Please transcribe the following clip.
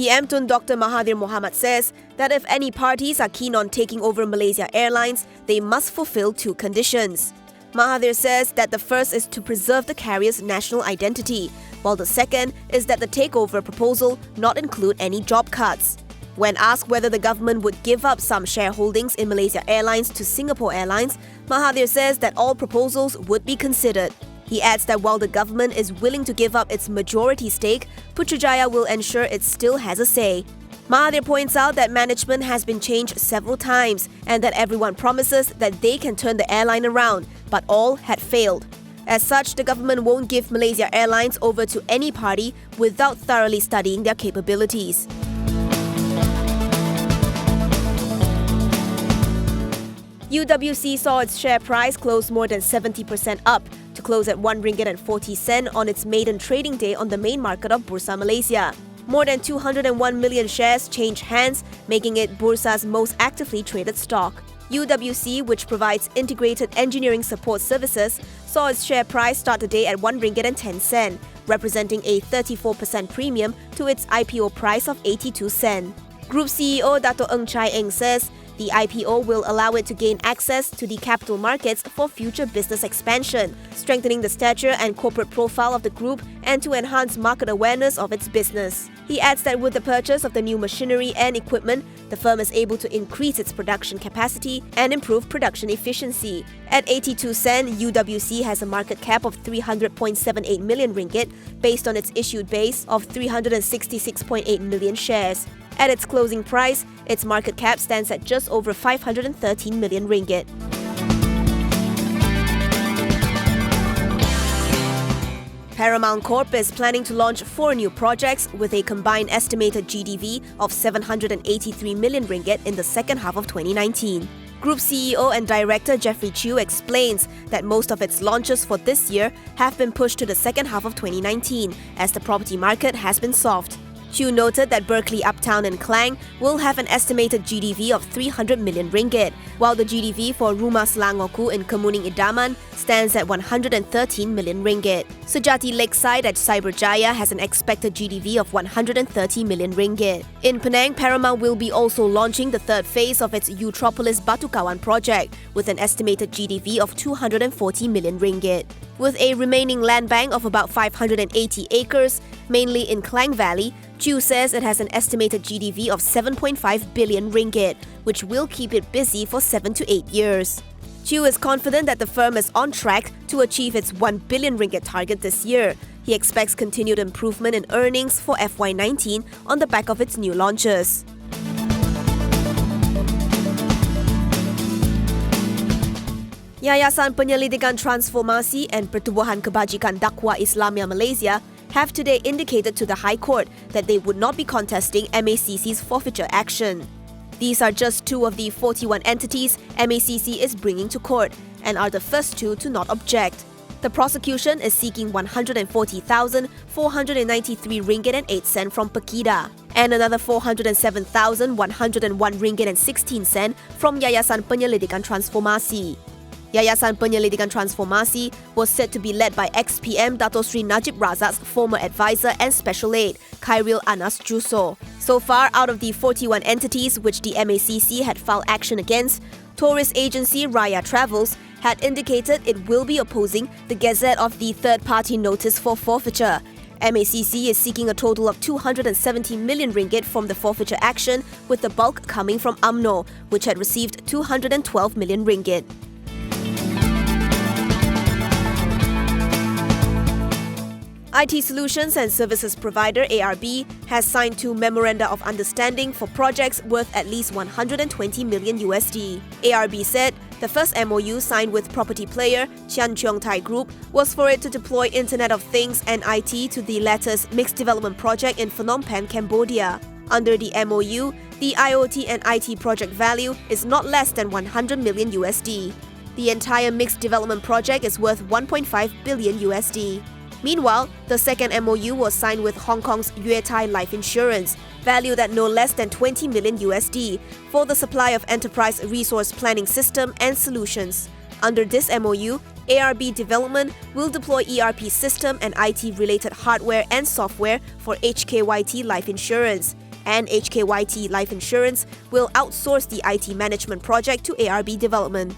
PM Tun Dr Mahathir Mohamad says that if any parties are keen on taking over Malaysian Airlines, they must fulfill two conditions. Mahathir says that the first is to preserve the carrier's national identity, while the second is that the takeover proposal not include any job cuts. When asked whether the government would give up some shareholdings in Malaysian Airlines to Singapore Airlines, Mahathir says that all proposals would be considered. He adds that while the government is willing to give up its majority stake, Putrajaya will ensure it still has a say. Mahathir points out that management has been changed several times and that everyone promises that they can turn the airline around, but all had failed. As such, the government won't give Malaysian Airlines over to any party without thoroughly studying their capabilities. UWC saw its share price close more than 70% up to close at RM1.40 on its maiden trading day on the main market of Bursa Malaysia. More than 201 million shares changed hands, making it Bursa's most actively traded stock. UWC, which provides integrated engineering support services, saw its share price start the day at RM1.10, representing a 34% premium to its IPO price of 82 cents. Group CEO Dato' Ng Chai Eng says the IPO will allow it to gain access to the capital markets for future business expansion, strengthening the stature and corporate profile of the group and to enhance market awareness of its business. He adds that with the purchase of the new machinery and equipment, the firm is able to increase its production capacity and improve production efficiency. At 82 cents, UWC has a market cap of RM300.78 million based on its issued base of 366.8 million shares. At its closing price, its market cap stands at just over RM513 million. Paramount Corp is planning to launch 4 new projects with a combined estimated GDV of RM783 million in the second half of 2019. Group CEO and Director Jeffrey Chew explains that most of its launches for this year have been pushed to the second half of 2019 as the property market has been soft. Chew noted that Berkeley Uptown and Klang will have an estimated GDV of RM300 million, while the GDV for Rumah Selangorku in Kemuning Idaman stands at RM113 million. Sejati Lakeside at Cyberjaya has an expected GDV of RM130 million. In Penang, Paramount will be also launching the third phase of its Utropolis Batukawan project with an estimated GDV of RM240 million. With a remaining land bank of about 580 acres, mainly in Klang Valley, Chew says it has an estimated GDV of RM7.5 billion, which will keep it busy for 7 to 8 years. Chew is confident that the firm is on track to achieve its RM1 billion target this year. He expects continued improvement in earnings for FY19 on the back of its new launches. Yayasan Penyelidikan Transformasi and Pertubuhan Kebajikan Dakwah Islamia Malaysia have today indicated to the High Court that they would not be contesting MACC's forfeiture action. These are just 2 of the 41 entities MACC is bringing to court and are the first 2 to not object. The prosecution is seeking RM140,493.08 from Pekida and another RM407,101.16 from Yayasan Penyelidikan Transformasi. Yayasan Penyelidikan Transformasi was said to be led by ex-PM Dato Sri Najib Razak's former advisor and special aide, Khairil Anas Juso. So far, out of the 41 entities which the MACC had filed action against, tourist agency Raya Travels had indicated it will be opposing the gazette of the third-party notice for forfeiture. MACC is seeking a total of RM270 million from the forfeiture action, with the bulk coming from UMNO, which had received RM212 million. IT solutions and services provider ARB has signed 2 memoranda of understanding for projects worth at least $120 million. ARB said the first MOU signed with property player Chian Cheong Thai Group was for it to deploy Internet of Things and IT to the latter's mixed development project in Phnom Penh, Cambodia. Under the MOU, the IoT and IT project value is not less than $100 million. The entire mixed development project is worth $1.5 billion. Meanwhile, the second MOU was signed with Hong Kong's Yue Tai Life Insurance, valued at no less than $20 million for the supply of enterprise resource planning system and solutions. Under this MOU, ARB Development will deploy ERP system and IT-related hardware and software for HKYT Life Insurance. and HKYT Life Insurance will outsource the IT management project to ARB Development.